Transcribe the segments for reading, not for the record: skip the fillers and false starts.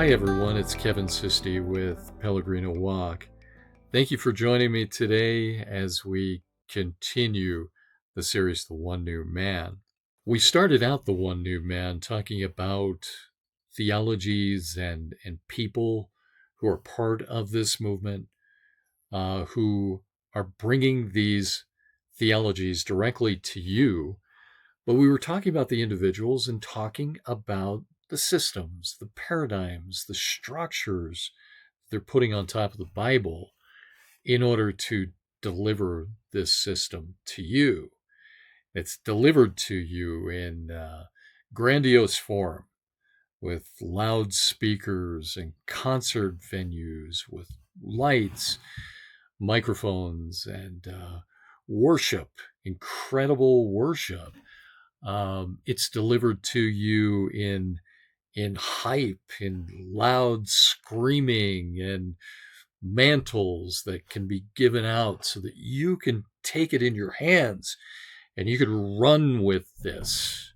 Hi everyone, it's Kevin Sisti with Pellegrino Walk. Thank you for joining me today as we continue the series, The One New Man. We started out The One New Man talking about theologies and people who are part of this movement, who are bringing these theologies directly to you. But we were talking about the individuals and talking about the systems, the paradigms, the structures they're putting on top of the Bible in order to deliver this system to you. It's delivered to you in grandiose form with loudspeakers and concert venues with lights, microphones, and worship, incredible worship. It's delivered to you in hype, in loud screaming, and mantles that can be given out so that you can take it in your hands and you can run with this.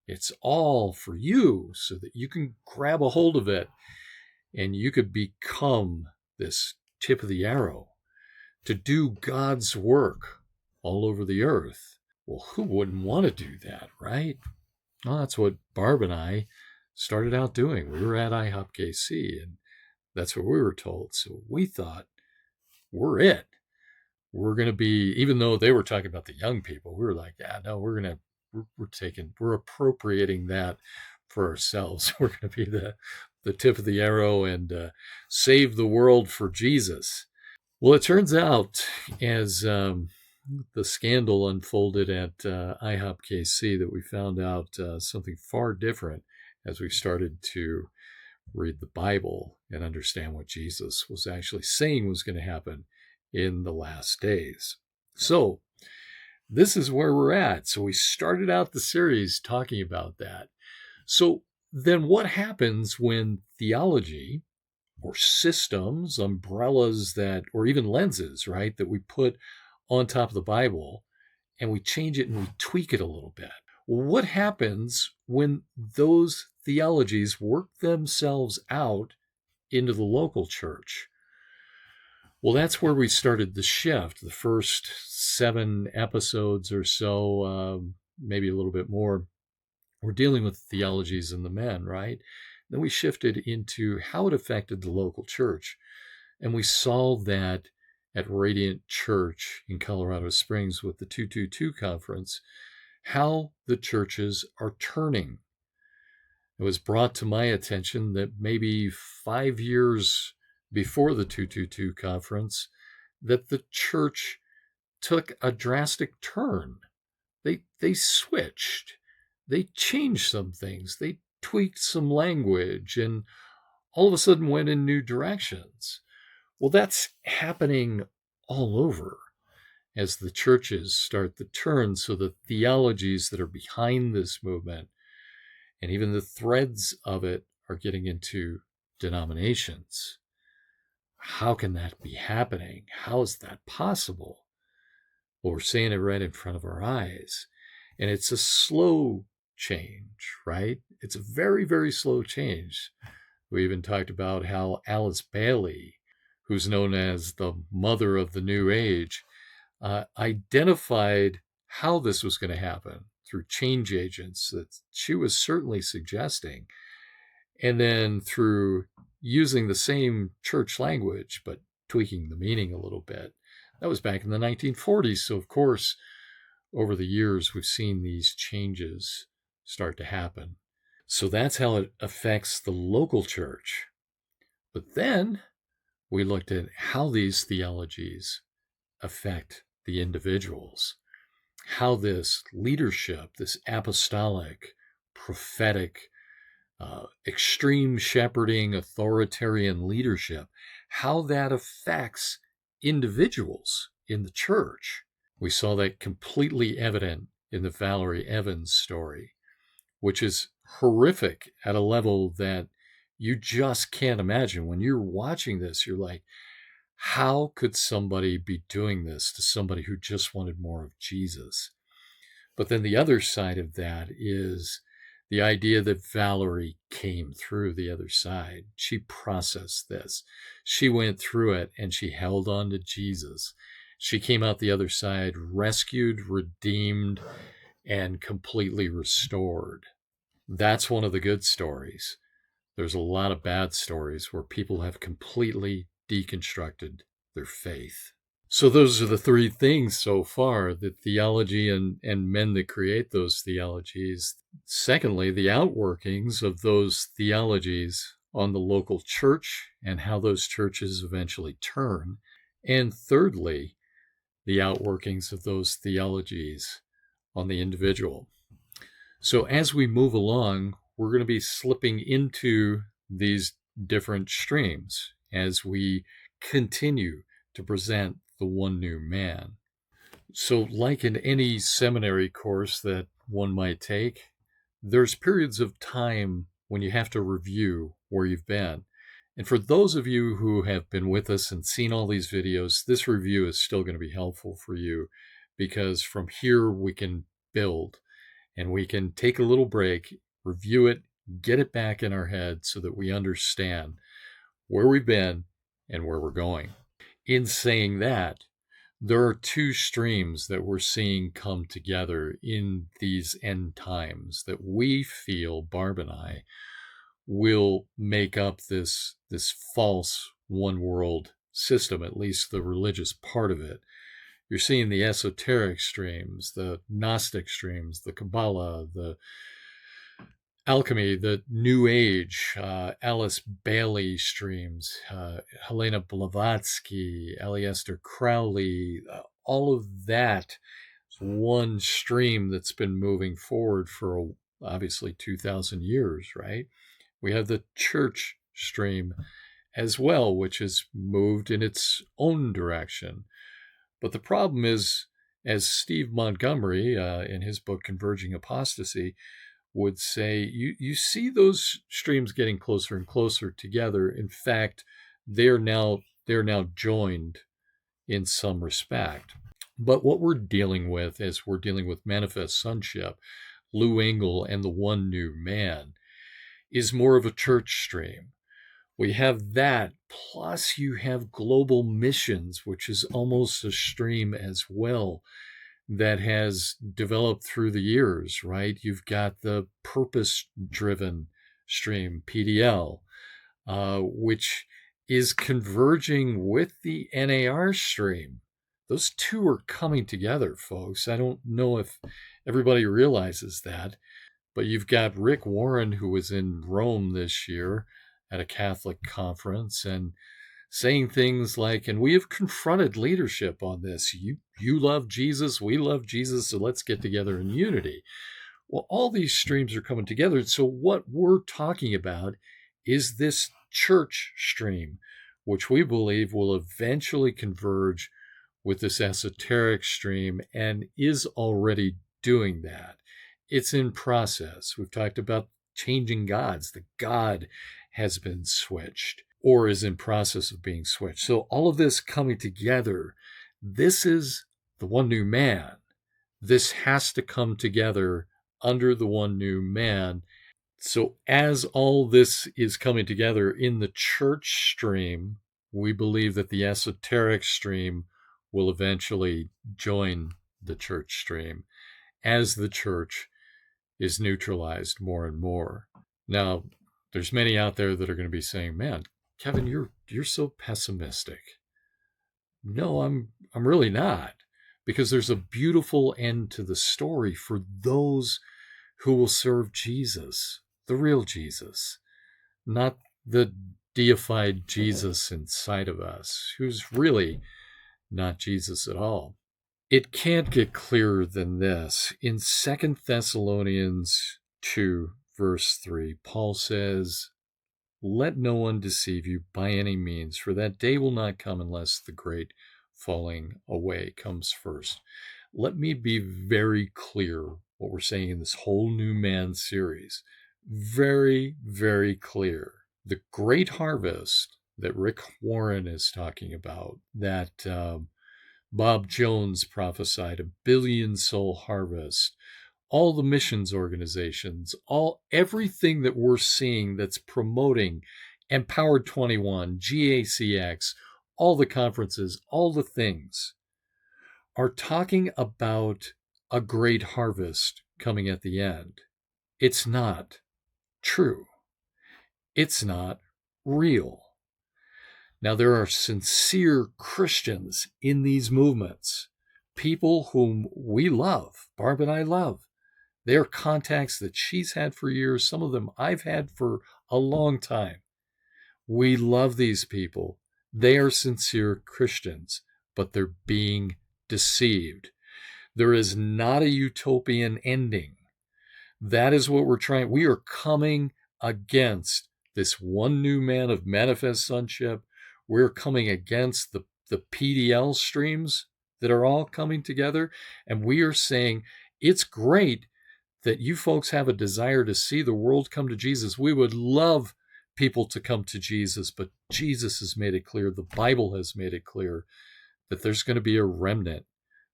It's all for you so that you can grab a hold of it and you could become this tip of the arrow to do God's work all over the earth. Well, who wouldn't want to do that, right? Well, that's what Barb and I started out doing. We were at IHOP KC, and that's what we were told. So we thought, we're it. We're going to be, even though they were talking about the young people, we were like, yeah, no, we're appropriating that for ourselves. We're going to be the tip of the arrow and save the world for Jesus. Well, it turns out as the scandal unfolded at IHOP KC that we found out something far different as we started to read the Bible and understand what Jesus was actually saying was going to happen in the last days. So this is where we're at. So we started out the series talking about that. So then what happens when theology or systems, umbrellas that, or even lenses, right, that we put on top of the Bible and we change it and we tweak it a little bit? What happens when those theologies work themselves out into the local church? Well, that's where we started the shift. The first 7 episodes or so, maybe a little bit more, we're dealing with theologies and the men, right? Then we shifted into how it affected the local church. And we saw that at Radiant Church in Colorado Springs with the 222 conference, how the churches are turning. It was brought to my attention that maybe 5 years before the 222 conference, that the church took a drastic turn. They switched. They changed some things. They tweaked some language and all of a sudden went in new directions. Well, that's happening all over as the churches start to turn. So the theologies that are behind this movement and even the threads of it are getting into denominations. How can that be happening? How is that possible? Well, we're seeing it right in front of our eyes. And it's a slow change, right? It's a very, very slow change. We even talked about how Alice Bailey, who's known as the mother of the New Age, identified how this was going to happen through change agents that she was certainly suggesting. And then through using the same church language, but tweaking the meaning a little bit. That was back in the 1940s. So, of course, over the years, we've seen these changes start to happen. So that's how it affects the local church. But then we looked at how these theologies affect the individuals, how this leadership, this apostolic, prophetic, extreme shepherding, authoritarian leadership, how that affects individuals in the church. We saw that completely evident in the Valerie Evans story, which is horrific at a level that you just can't imagine. When you're watching this, you're like, how could somebody be doing this to somebody who just wanted more of Jesus? But then the other side of that is The idea that Valerie came through the other side. She processed this. She went through it and she held on to Jesus. She came out the other side rescued, redeemed, and completely restored. That's one of the good stories. There's a lot of bad stories where people have completely deconstructed their faith. So those are the three things so far: the theology and men that create those theologies. Secondly, the outworkings of those theologies on the local church and how those churches eventually turn. And thirdly, the outworkings of those theologies on the individual. So as we move along, we're going to be slipping into these different streams as we continue to present the one new man. So like in any seminary course that one might take, there's periods of time when you have to review where you've been. And for those of you who have been with us and seen all these videos, this review is still going to be helpful for you, because from here we can build and we can take a little break, review it, get it back in our head so that we understand where we've been and where we're going. In saying that, there are two streams that we're seeing come together in these end times that we feel, Barb and I, will make up this false one world system, at least the religious part of it. You're seeing the esoteric streams, the Gnostic streams, the Kabbalah, the alchemy, the New Age, Alice Bailey streams, Helena Blavatsky, Aleister Crowley, all of that is one stream that's been moving forward for obviously 2,000 years, right? We have the church stream as well, which has moved in its own direction. But the problem is, as Steve Montgomery, in his book Converging Apostasy, would say, you see those streams getting closer and closer together. In fact, they're now joined in some respect. But what we're dealing with, as we're dealing with Manifest Sonship, Lou Engle and the One New Man, is more of a church stream. We have that, plus you have global missions, which is almost a stream as well, that has developed through the years, right? You've got the purpose-driven stream, PDL, which is converging with the NAR stream. Those two are coming together, folks. I don't know if everybody realizes that, but you've got Rick Warren, who was in Rome this year at a Catholic conference, and saying things like, and we have confronted leadership on this. You love Jesus, we love Jesus, so let's get together in unity. Well, all these streams are coming together. So what we're talking about is this church stream, which we believe will eventually converge with this esoteric stream and is already doing that. It's in process. We've talked about changing gods. The God has been switched, or is in process of being switched. So all of this coming together, this is the one new man. This has to come together under the one new man. So as all this is coming together in the church stream, we believe that the esoteric stream will eventually join the church stream as the church is neutralized more and more. Now, there's many out there that are going to be saying, man, Kevin, you're so pessimistic. No, I'm really not, because there's a beautiful end to the story for those who will serve Jesus, the real Jesus, not the deified Jesus inside of us, who's really not Jesus at all. It can't get clearer than this. In 2 Thessalonians 2, verse 3, Paul says, "Let no one deceive you by any means, for that day will not come unless the great falling away comes first." Let me be very clear what we're saying in this whole New Man series. Very, very clear. The great harvest that Rick Warren is talking about, that Bob Jones prophesied, a 1 billion soul harvest, all the missions organizations, everything that we're seeing that's promoting Empowered 21, GACX, all the conferences, all the things are talking about a great harvest coming at the end. It's not true. It's not real. Now, there are sincere Christians in these movements, people whom we love, Barb and I love. They are contacts that she's had for years. Some of them I've had for a long time. We love these people. They are sincere Christians, but they're being deceived. There is not a utopian ending. That is what we're trying. We are coming against this one new man of manifest sonship. We're coming against the PDL streams that are all coming together. And we are saying it's great that you folks have a desire to see the world come to Jesus. We would love people to come to Jesus, but Jesus has made it clear, the Bible has made it clear, that there's going to be a remnant.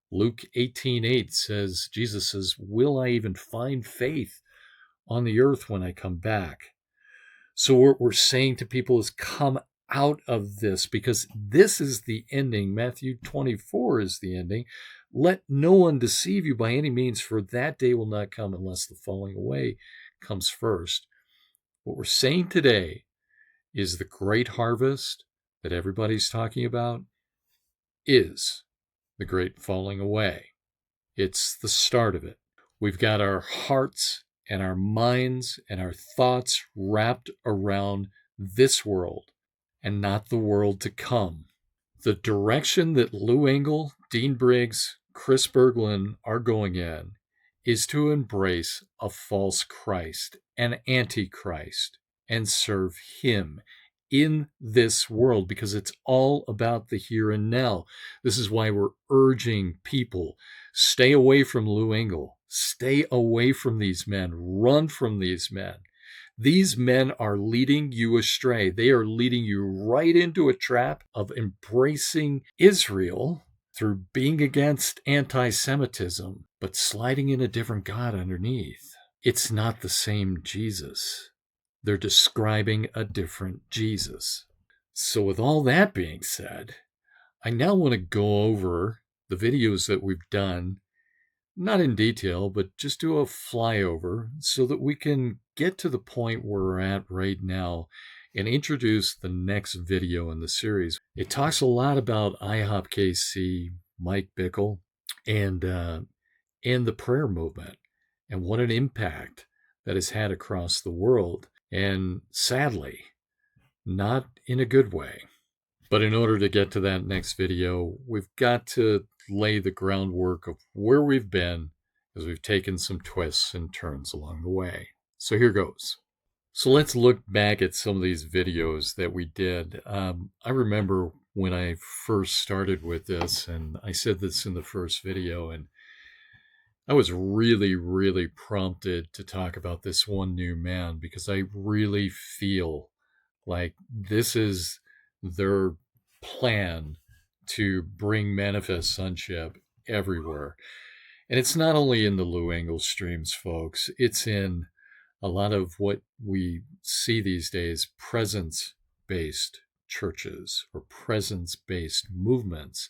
Luke 18:8 says, Jesus says, will I even find faith on the earth when I come back? So what we're saying to people is come out of this, because this is the ending. Matthew 24 is the ending. Let no one deceive you by any means, for that day will not come unless the falling away comes first. What we're saying today is the great harvest that everybody's talking about is the great falling away. It's the start of it. We've got our hearts and our minds and our thoughts wrapped around this world and not the world to come. The direction that Lou Engle, Dean Briggs, Chris Berglund are going in is to embrace a false Christ, an antichrist, and serve him in this world, because it's all about the here and now. This is why we're urging people, stay away from Lou Engle, stay away from these men, run from these men. These men are leading you astray. They are leading you right into a trap of embracing Israel through being against anti-Semitism, but sliding in a different God underneath. It's not the same Jesus. They're describing a different Jesus. So with all that being said, I now want to go over the videos that we've done, not in detail, but just do a flyover so that we can get to the point where we're at right now and introduce the next video in the series. It talks a lot about IHOP KC, Mike Bickle, and the prayer movement and what an impact that has had across the world. And sadly, not in a good way. But in order to get to that next video, we've got to lay the groundwork of where we've been, as we've taken some twists and turns along the way. So here goes. So let's look back at some of these videos that we did. I remember when I first started with this, and I said this in the first video, and I was really, really prompted to talk about this one new man, because I really feel like this is their plan to bring manifest sonship everywhere. And it's not only in the Lou Engle streams, folks. It's in a lot of what we see these days, presence-based churches or presence-based movements.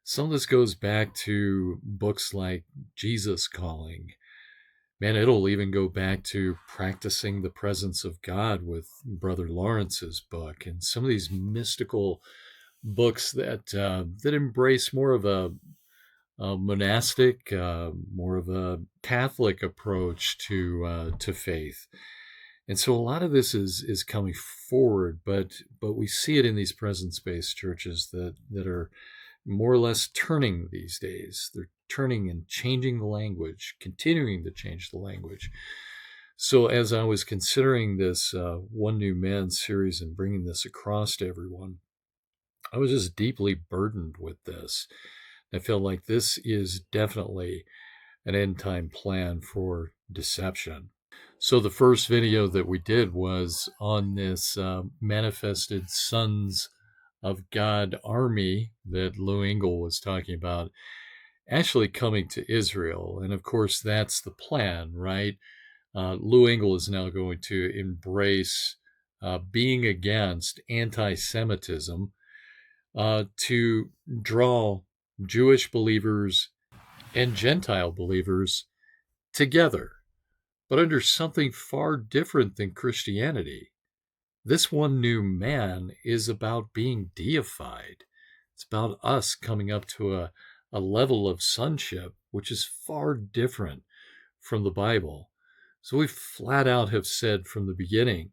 Some of this goes back to books like Jesus Calling. Man, it'll even go back to Practicing the Presence of God with Brother Lawrence's book, and some of these mystical books that embrace more of a monastic, more of a Catholic approach to faith. And so a lot of this is coming forward, but we see it in these presence-based churches that are more or less turning these days. They're turning and changing the language, continuing to change the language. So as I was considering this One New Man series and bringing this across to everyone, I was just deeply burdened with this. I felt like this is definitely an end-time plan for deception. So the first video that we did was on this manifested Sons of God army that Lou Engle was talking about. actually coming to Israel. And of course, that's the plan, right? Lou Engle is now going to embrace being against anti Semitism to draw Jewish believers and Gentile believers together, but under something far different than Christianity. This one new man is about being deified. It's about us coming up to a level of sonship, which is far different from the Bible. So we flat out have said from the beginning,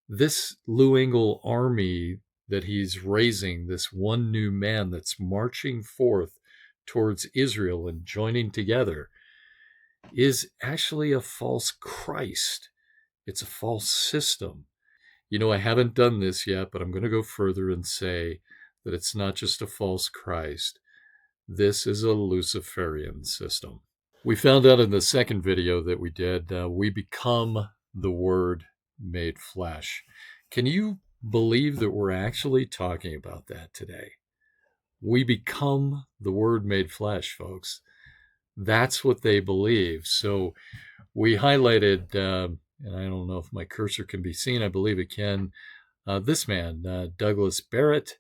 this Lou Engle army that he's raising, this one new man that's marching forth towards Israel and joining together, is actually a false Christ. It's a false system. You know, I haven't done this yet, but I'm going to go further and say that it's not just a false Christ. This is a Luciferian system. We found out in the second video that we did, we become the Word made flesh. Can you believe that we're actually talking about that today? We become the Word made flesh, folks. That's what they believe. So we highlighted, and I don't know if my cursor can be seen. I believe it can. This man, Douglas Barrett,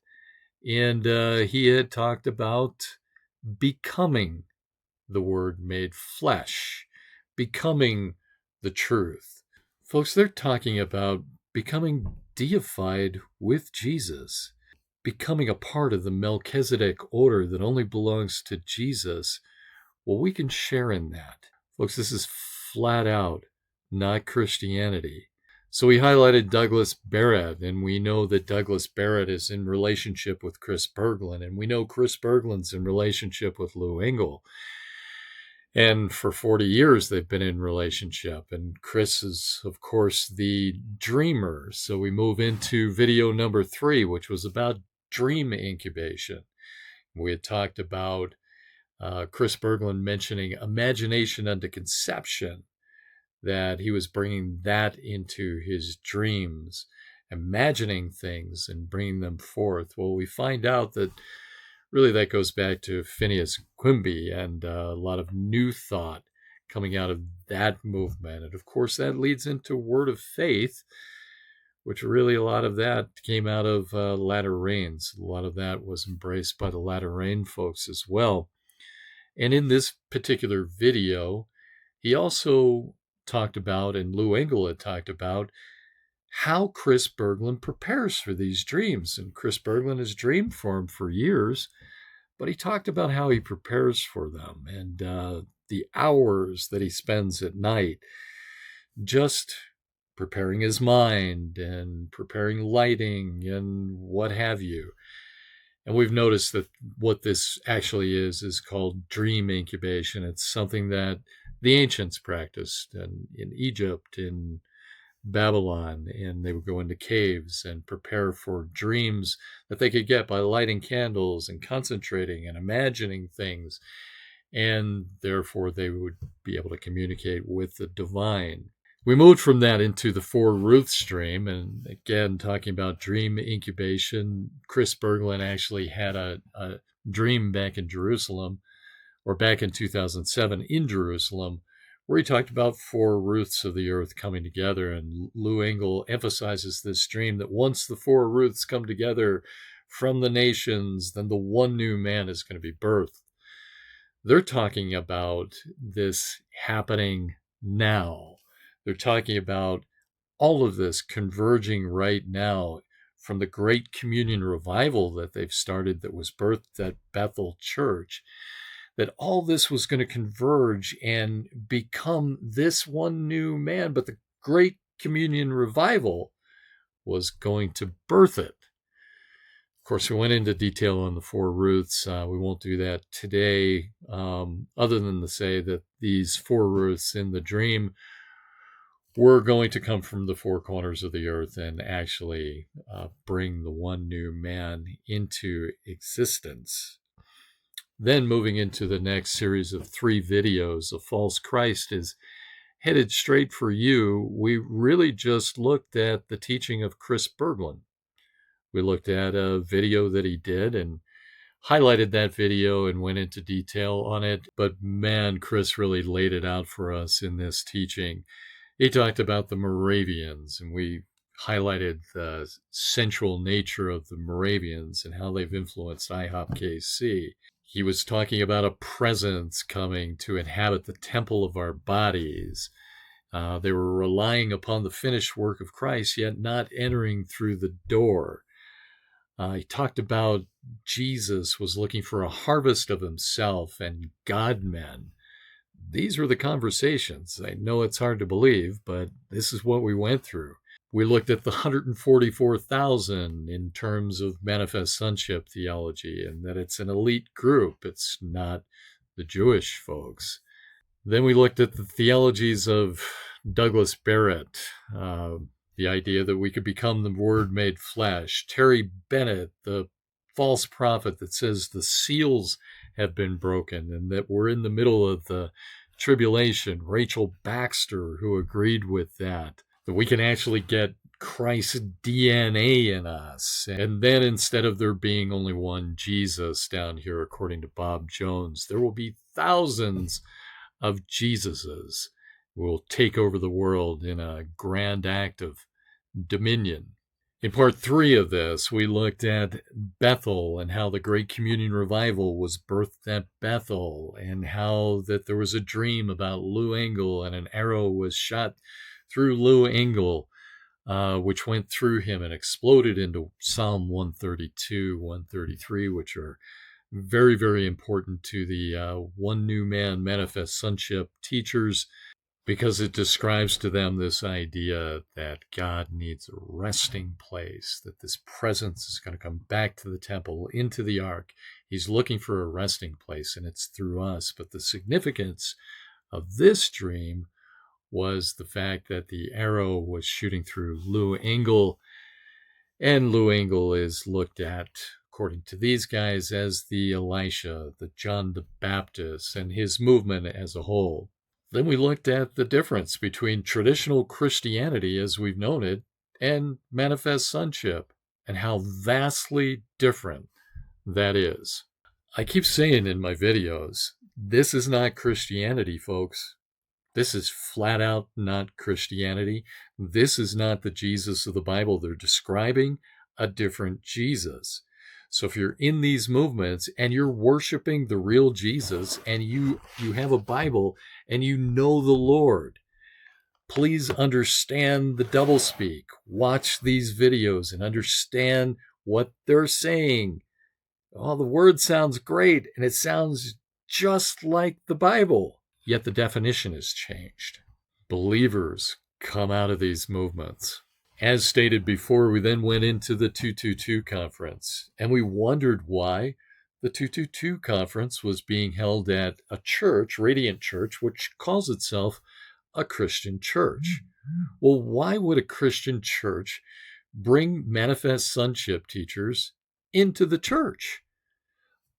and he had talked about becoming the Word made flesh, becoming the truth. Folks, they're talking about becoming deified with Jesus, becoming a part of the Melchizedek order that only belongs to Jesus. Well, we can share in that. Folks, this is flat out not Christianity. So we highlighted Douglas Barrett, and we know that Douglas Barrett is in relationship with Chris Berglund, and we know Chris Berglund's in relationship with Lou Engle. And for 40 years, they've been in relationship. And Chris is, of course, the dreamer. So we move into video number 3, which was about dream incubation. We had talked about Chris Berglund mentioning imagination unto conception, that he was bringing that into his dreams, imagining things and bringing them forth. Well, we find out that really that goes back to Phineas Quimby and a lot of new thought coming out of that movement. And of course, that leads into Word of Faith, which really a lot of that came out of Latter Rains. A lot of that was embraced by the Latter Rain folks as well. And in this particular video, he also talked about, and Lou Engle had talked about, how Chris Berglund prepares for these dreams. And Chris Berglund has dreamed for him for years, but he talked about how he prepares for them and the hours that he spends at night just preparing his mind and preparing lighting and what have you. And we've noticed that what this actually is called dream incubation. It's something that the ancients practiced in Egypt, in Babylon, and they would go into caves and prepare for dreams that they could get by lighting candles and concentrating and imagining things. And therefore, they would be able to communicate with the divine. We moved from that into the Four Ruths dream, and again, talking about dream incubation. Chris Berglund actually had a dream back in Jerusalem, or back in 2007 in Jerusalem, where he talked about 4 Ruths of the earth coming together. And Lou Engle emphasizes this dream that once the 4 Ruths come together from the nations, then the one new man is going to be birthed. They're talking about this happening now. They're talking about all of this converging right now from the Great Communion Revival that they've started, that was birthed at Bethel Church, that all this was going to converge and become this one new man. But the Great Communion Revival was going to birth it. Of course, we went into detail on the 4 Ruths. We won't do that today, other than to say that these 4 Ruths in the dream were going to come from the 4 corners of the earth and actually bring the one new man into existence. Then moving into the next series of 3 videos, A False Christ is headed straight for you. We really just looked at the teaching of Chris Berglund. We looked at a video that he did, and highlighted that video and went into detail on it. But man, Chris really laid it out for us in this teaching. He talked about the Moravians, and we highlighted the central nature of the Moravians and how they've influenced IHOP KC. He was talking about a presence coming to inhabit the temple of our bodies. They were relying upon the finished work of Christ, yet not entering through the door. He talked about Jesus was looking for a harvest of himself and God-men. These were the conversations. I know it's hard to believe, but this is what we went through. We looked at the 144,000 in terms of manifest sonship theology, and that it's an elite group. It's not the Jewish folks. Then we looked at the theologies of Douglas Barrett, the idea that we could become the Word made flesh. Terry Bennett, the false prophet that says the seals have been broken and that we're in the middle of the tribulation. Rachel Baxter, who agreed with that we can actually get Christ's DNA in us. And then instead of there being only one Jesus down here, according to Bob Jones, there will be thousands of Jesuses who will take over the world in a grand act of dominion. In part 3 of this, we looked at Bethel and how the Great Communion Revival was birthed at Bethel, and how that there was a dream about Lou Engle and an arrow was shot through Lou Engle, which went through him and exploded into Psalm 132, 133, which are very, very important to the One New Man Manifest Sonship teachers, because it describes to them this idea that God needs a resting place, that this presence is going to come back to the temple, into the ark. He's looking for a resting place, and it's through us. But the significance of this dream was the fact that the arrow was shooting through Lou Engle, and Lou Engle is looked at, according to these guys, as the Elisha, the John the Baptist, and his movement as a whole. Then we looked at the difference between traditional Christianity, as we've known it, and manifest sonship, and how vastly different that is. I keep saying in my videos, this is not Christianity, folks. This is flat out not Christianity. This is not the Jesus of the Bible. They're describing a different Jesus. So if you're in these movements and you're worshiping the real Jesus, and you have a Bible and you know the Lord, please understand the doublespeak. Watch these videos and understand what they're saying. Oh, the word sounds great, and it sounds just like the Bible. Yet the definition has changed. Believers come out of these movements. As stated before, we then went into the 222 conference, and we wondered why the 222 conference was being held at a church, Radiant Church, which calls itself a Christian church. Well, why would a Christian church bring manifest sonship teachers into the church?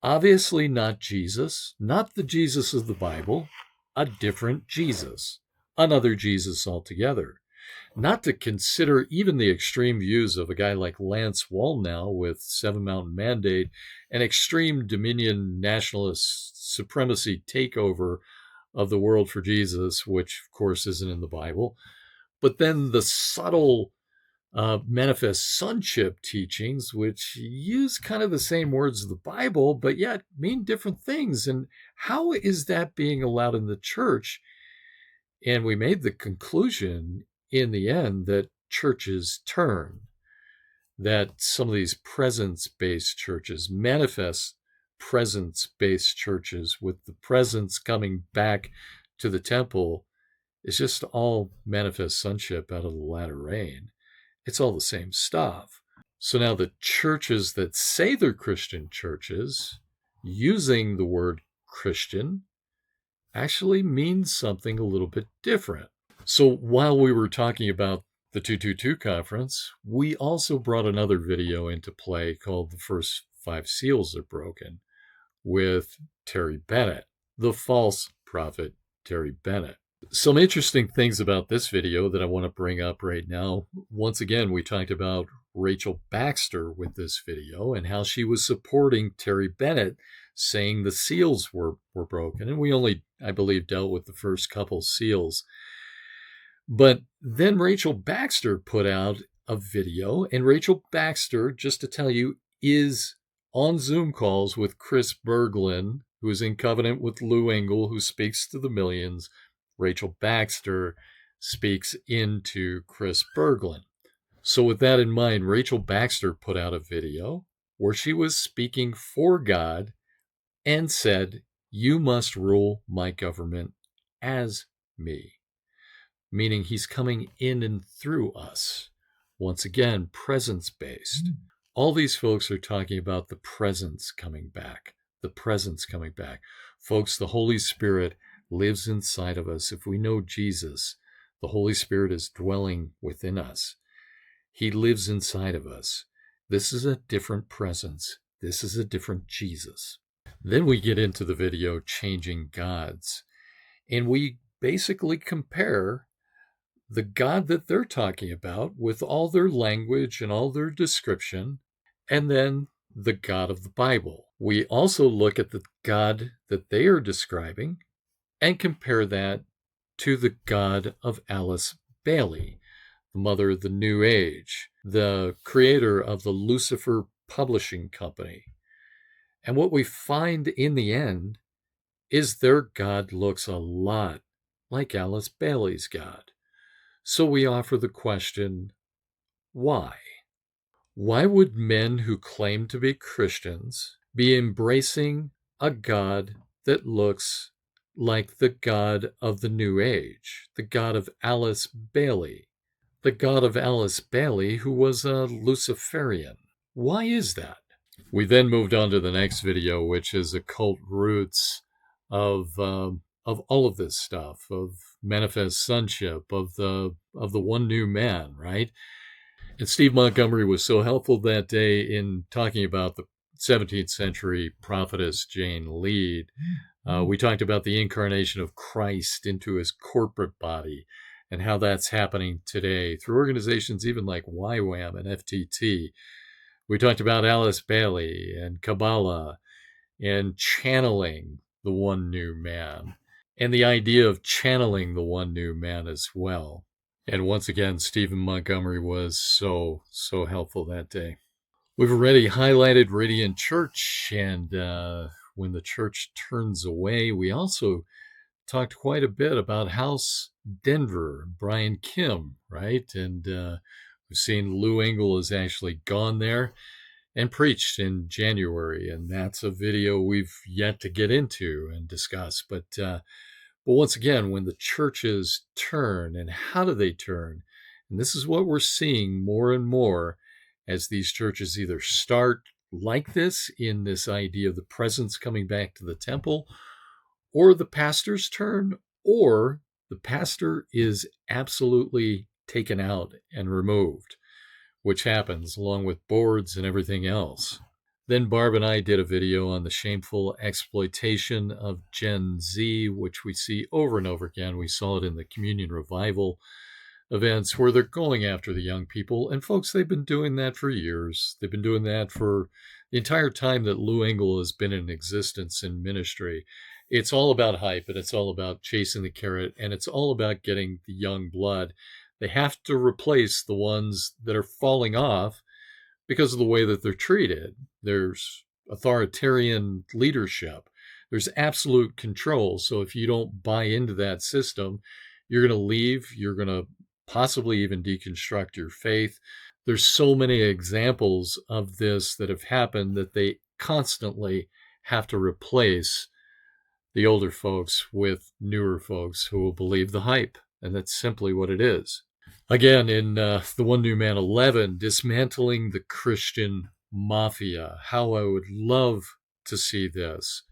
Obviously not Jesus, not the Jesus of the Bible, a different Jesus, another Jesus altogether. Not to consider even the extreme views of a guy like Lance Wallnau with Seven Mountain Mandate, an extreme dominion nationalist supremacy takeover of the world for Jesus, which of course isn't in the Bible, but then the subtle manifest sonship teachings, which use kind of the same words of the Bible, but yet mean different things. And how is that being allowed in the church? And we made the conclusion in the end that churches turn, that some of these presence-based churches, manifest presence-based churches with the presence coming back to the temple, is just all manifest sonship out of the latter rain. It's all the same stuff. So now the churches that say they're Christian churches, using the word Christian, actually means something a little bit different. So while we were talking about the 222 conference, we also brought another video into play called The First 5 Seals Are Broken, with Terry Bennett, the false prophet Terry Bennett. Some interesting things about this video that I want to bring up right now. Once again, we talked about Rachel Baxter with this video and how she was supporting Terry Bennett, saying the seals were broken. And we only, I believe, dealt with the first couple seals. But then Rachel Baxter put out a video, and Rachel Baxter, just to tell you, is on Zoom calls with Chris Berglund, who is in covenant with Lou Engle, who speaks to the millions. Rachel Baxter speaks into Chris Berglund. So with that in mind, Rachel Baxter put out a video where she was speaking for God and said, "You must rule my government as me," meaning he's coming in and through us. Once again, presence-based. All these folks are talking about the presence coming back, the presence coming back. Folks, the Holy Spirit lives inside of us. If we know Jesus, the Holy Spirit is dwelling within us. He lives inside of us. This is a different presence. This is a different Jesus. Then we get into the video, Changing Gods, and we basically compare the God that they're talking about with all their language and all their description, and then the God of the Bible. We also look at the God that they are describing and compare that to the God of Alice Bailey, the mother of the New Age, the creator of the Lucifer Publishing Company. And what we find in the end is their God looks a lot like Alice Bailey's God. So we offer the question, why? Why would men who claim to be Christians be embracing a God that looks like the God of the New Age, the God of Alice Bailey, the God of Alice Bailey who was a Luciferian? Why is that? We then moved on to the next video, which is occult roots of all of this stuff, of manifest sonship, of the one new man, right? And Steve Montgomery was so helpful that day in talking about the 17th century prophetess Jane Lead. We talked about the incarnation of Christ into his corporate body and how that's happening today through organizations even like YWAM and FTT. We talked about Alice Bailey and Kabbalah and channeling the one new man and the idea of channeling the one new man as well. And once again, Stephen Montgomery was so helpful that day. We've already highlighted Radiant Church and when the church turns away. We also talked quite a bit about House Denver, Brian Kim, right? And we've seen Lou Engle has actually gone there and preached in January, and that's a video we've yet to get into and discuss. But once again, when the churches turn, and how do they turn? And this is what we're seeing more and more as these churches either start like this, in this idea of the presence coming back to the temple, or the pastors turn, or the pastor is absolutely taken out and removed, which happens along with boards and everything else. Then Barb and I did a video on the shameful exploitation of Gen Z, which we see over and over again. We saw it in the communion revival events where they're going after the young people. And folks, they've been doing that for years. They've been doing that for the entire time that Lou Engle has been in existence in ministry. It's all about hype, and it's all about chasing the carrot, and it's all about getting the young blood. They have to replace the ones that are falling off because of the way that they're treated. There's authoritarian leadership. There's absolute control. So if you don't buy into that system, you're going to leave. You're going to possibly even deconstruct your faith. There's so many examples of this that have happened that they constantly have to replace the older folks with newer folks who will believe the hype. And that's simply what it is. Again, in the One New Man 11, dismantling the Christian mafia. How I would love to see this.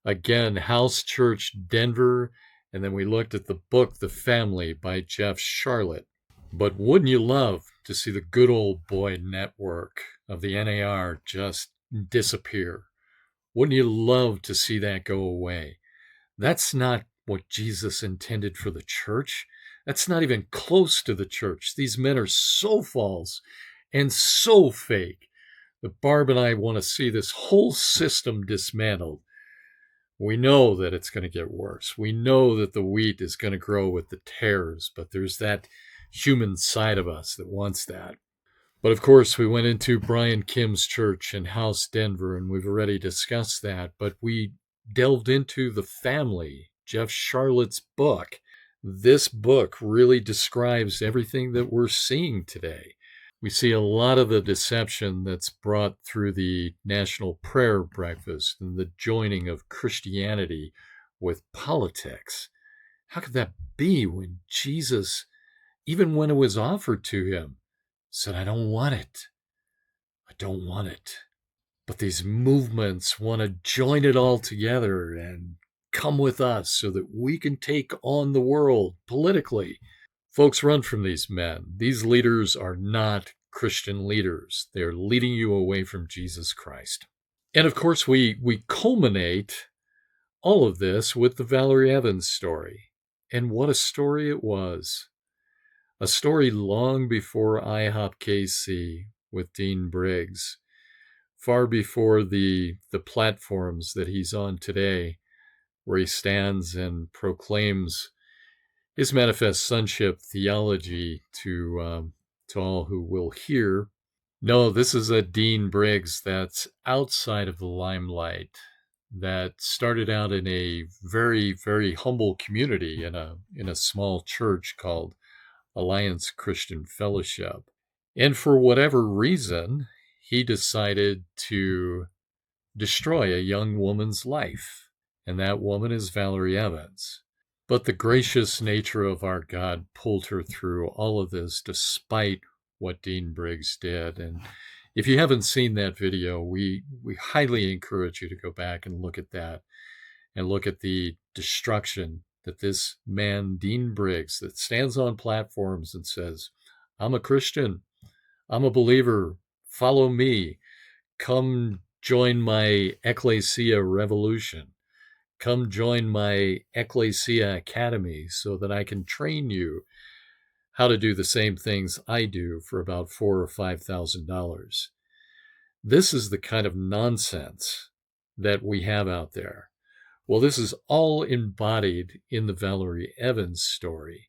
Again, House Church Denver. And then we looked at the book, The Family by Jeff Charlotte. But wouldn't you love to see the good old boy network of the NAR just disappear? Wouldn't you love to see that go away? That's not what Jesus intended for the church. That's not even close to the church. These men are so false and so fake that Barb and I want to see this whole system dismantled. We know that it's going to get worse. We know that the wheat is going to grow with the tares, but there's that human side of us that wants that. But of course, we went into Brian Kim's church in House Denver, and we've already discussed that, but we delved into the family, Jeff Charlotte's book. This book really describes everything that we're seeing today. We see a lot of the deception that's brought through the National Prayer Breakfast and the joining of Christianity with politics. How could that be when Jesus, even when it was offered to him, said, I don't want it. I don't want it. But these movements want to join it all together and come with us so that we can take on the world politically. Folks, run from these men. These leaders are not Christian leaders. They're leading you away from Jesus Christ. And of course, we culminate all of this with the Valerie Evans story. And what a story it was. A story long before IHOP KC with Dean Briggs, far before the platforms that he's on today, where he stands and proclaims his manifest sonship theology to all who will hear. No, this is a Dean Briggs that's outside of the limelight, that started out in a very, very humble community in a small church called Alliance Christian Fellowship. And for whatever reason, he decided to destroy a young woman's life. And that woman is Valerie Evans. But the gracious nature of our God pulled her through all of this despite what Dean Briggs did. And if you haven't seen that video, we highly encourage you to go back and look at that and look at the destruction that this man, Dean Briggs, that stands on platforms and says, I'm a Christian, I'm a believer, follow me, come join my ecclesia revolution. Come join my Ecclesia Academy so that I can train you how to do the same things I do for about $4,000 or $5,000. This is the kind of nonsense that we have out there. Well, this is all embodied in the Valerie Evans story,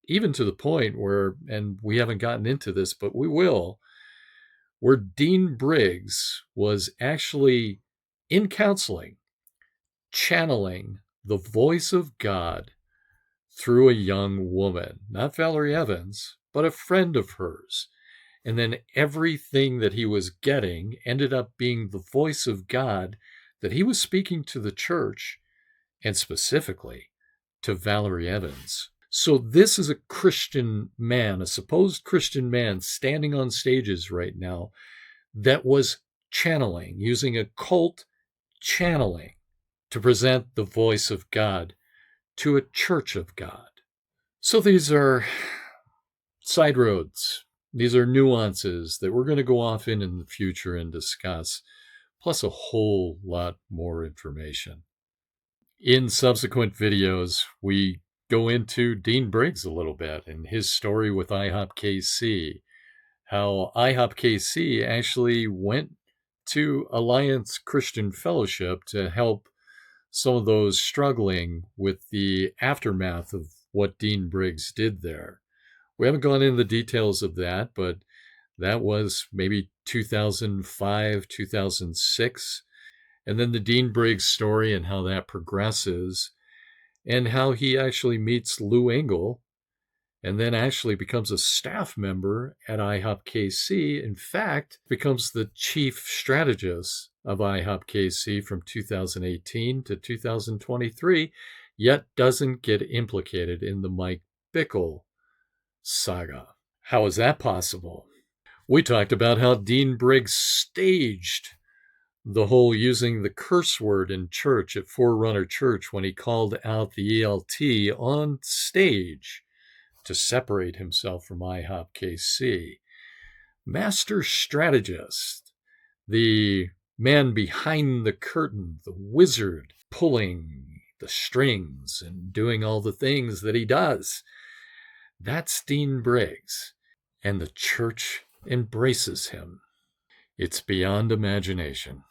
even to the point where, and we haven't gotten into this, but we will, where Dean Briggs was actually in counseling, channeling the voice of God through a young woman, not Valerie Evans, but a friend of hers. And then everything that he was getting ended up being the voice of God that he was speaking to the church, and specifically to Valerie Evans. So this is a Christian man, a supposed Christian man standing on stages right now that was channeling, using occult channeling to present the voice of God to a church of God. So these are side roads. These are nuances that we're going to go off in the future and discuss, plus a whole lot more information. In subsequent videos, we go into Dean Briggs a little bit and his story with IHOP KC, how IHOP KC actually went to Alliance Christian Fellowship to help some of those struggling with the aftermath of what Dean Briggs did there. We haven't gone into the details of that, but that was maybe 2005, 2006. And then the Dean Briggs story and how that progresses, and how he actually meets Lou Engle and then actually becomes a staff member at IHOP KC. In fact, becomes the chief strategist of IHOP KC from 2018 to 2023, yet doesn't get implicated in the Mike Bickle saga. How is that possible? We talked about how Dean Briggs staged the whole using the curse word in church at Forerunner Church when he called out the ELT on stage to separate himself from IHOP KC. Master strategist, the man behind the curtain, the wizard pulling the strings and doing all the things that he does. That's Dean Briggs, and the church embraces him. It's beyond imagination,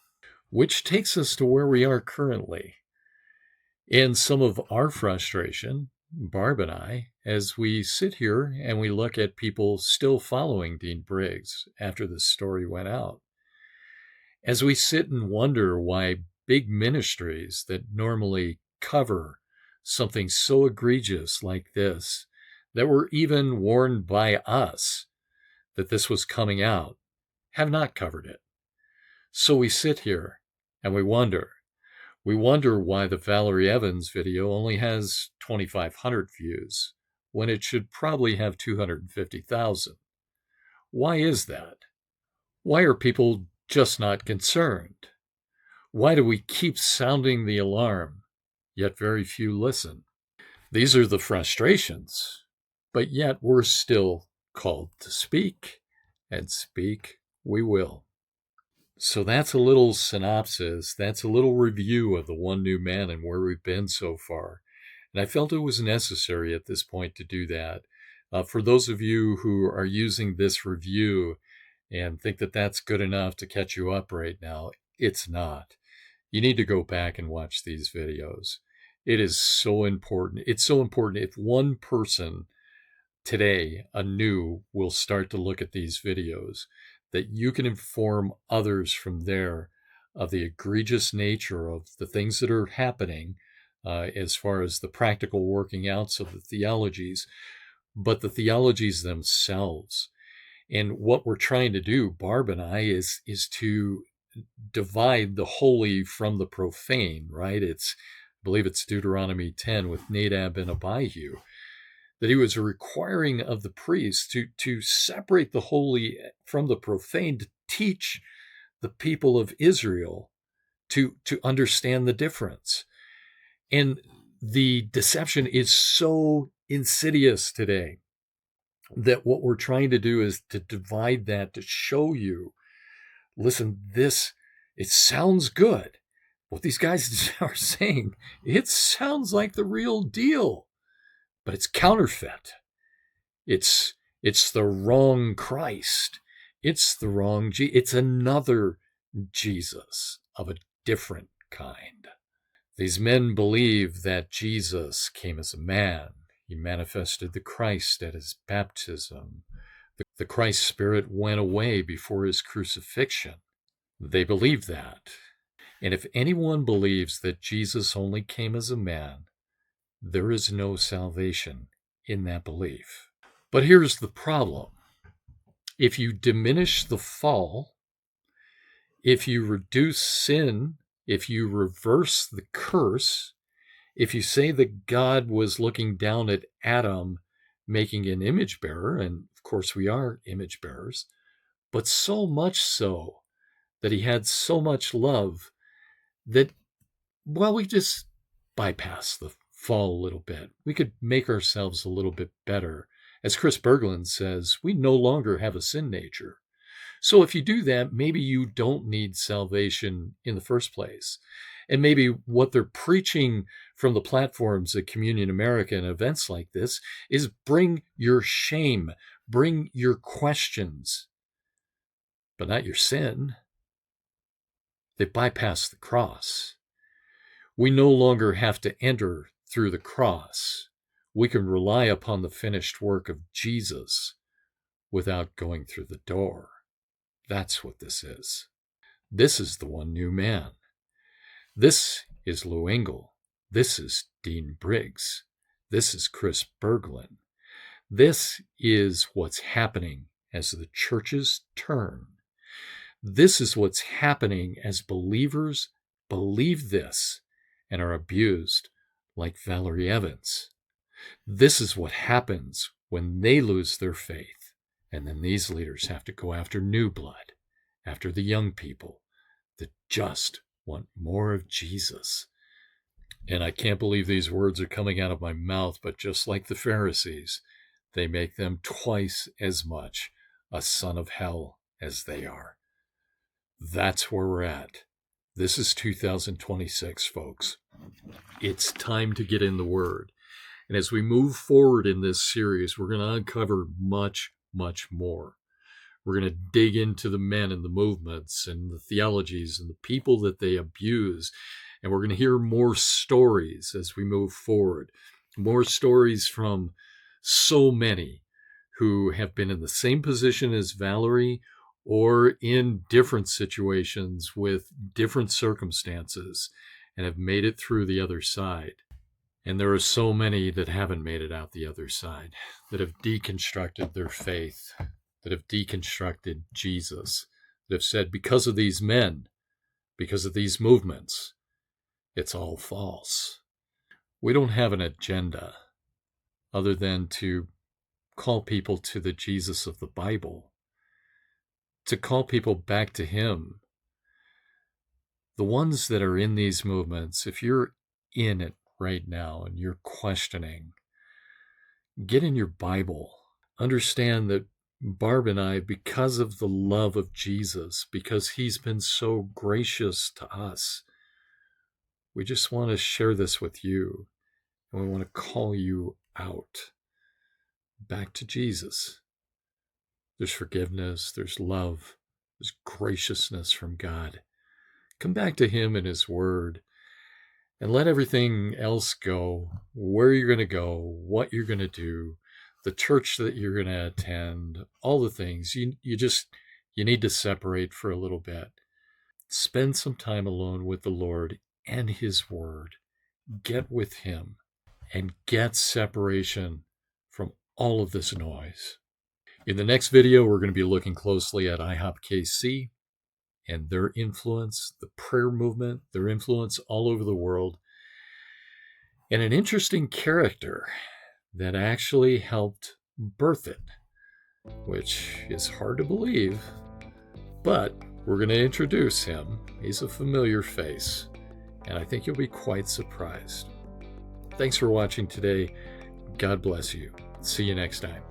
which takes us to where we are currently. And some of our frustration, Barb and I, as we sit here and we look at people still following Dean Briggs after this story went out, as we sit and wonder why big ministries that normally cover something so egregious like this, that were even warned by us that this was coming out, have not covered it. So we sit here and we wonder. We wonder why the Valerie Evans video only has 2,500 views when it should probably have 250,000. Why is that? Why are people just not concerned? Why do we keep sounding the alarm, yet very few listen? These are the frustrations, but yet we're still called to speak, and speak we will. So that's a little synopsis. That's a little review of the One New Man and where we've been so far. And I felt it was necessary at this point to do that. For those of you who are using this review and think that that's good enough to catch you up right now, it's not. You need to go back and watch these videos. It is so important. It's so important. If one person today, anew, will start to look at these videos, that you can inform others from there of the egregious nature of the things that are happening as far as the practical working outs of the theologies, but the theologies themselves. And what we're trying to do, Barb and I, is to divide the holy from the profane, right? I believe it's Deuteronomy 10 with Nadab and Abihu, that he was requiring of the priests to separate the holy from the profane, to teach the people of Israel to understand the difference. And the deception is so insidious today that what we're trying to do is to divide that, to show you, listen, it sounds good. What these guys are saying, it sounds like the real deal. But it's counterfeit. It's the wrong Christ. It's the wrong it's another Jesus of a different kind. These men believe that Jesus came as a man. He manifested the Christ at his baptism. The Christ spirit went away before his crucifixion. They believe that. And if anyone believes that Jesus only came as a man, there is no salvation in that belief. But here's the problem. If you diminish the fall, if you reduce sin, if you reverse the curse, if you say that God was looking down at Adam making an image bearer, and of course we are image bearers, but so much so that he had so much love that, well, we just bypass the fall a little bit. We could make ourselves a little bit better. As Chris Berglund says, we no longer have a sin nature. So if you do that, maybe you don't need salvation in the first place. And maybe what they're preaching from the platforms at Communion America and events like this is bring your shame, bring your questions, but not your sin. They bypass the cross. We no longer have to enter through the cross. We can rely upon the finished work of Jesus without going through the door. That's what this is. This is the One New Man. This is Lou Engle. This is Dean Briggs. This is Chris Berglund. This is what's happening as the churches turn. This is what's happening as believers believe this and are abused like Valerie Evans. This is what happens when they lose their faith. And then these leaders have to go after new blood, after the young people that just want more of Jesus. And I can't believe these words are coming out of my mouth, but just like the Pharisees, they make them twice as much a son of hell as they are. That's where we're at. This is 2026, folks. It's time to get in the Word. And as we move forward in this series, we're going to uncover much, much more. We're going to dig into the men and the movements and the theologies and the people that they abuse. And we're going to hear more stories as we move forward. More stories from so many who have been in the same position as Valerie or in different situations with different circumstances and have made it through the other side. And there are so many that haven't made it out the other side, that have deconstructed their faith, that have deconstructed Jesus, that have said, because of these men, because of these movements, it's all false. We don't have an agenda other than to call people to the Jesus of the Bible, to call people back to Him. The ones that are in these movements, if you're in it right now and you're questioning, get in your Bible. Understand that Barb and I, because of the love of Jesus, because He's been so gracious to us, we just want to share this with you, and we want to call you out back to Jesus. There's forgiveness, there's love, there's graciousness from God. Come back to Him and His Word, and let everything else go, where you're going to go, what you're going to do, the church that you're going to attend, all the things. You need to separate for a little bit. Spend some time alone with the Lord and His Word. Get with Him and get separation from all of this noise. In the next video, we're going to be looking closely at IHOP KC and their influence, the prayer movement, their influence all over the world, and an interesting character that actually helped birth it, which is hard to believe, but we're going to introduce him. He's a familiar face, and I think you'll be quite surprised. Thanks for watching today. God bless you. See you next time.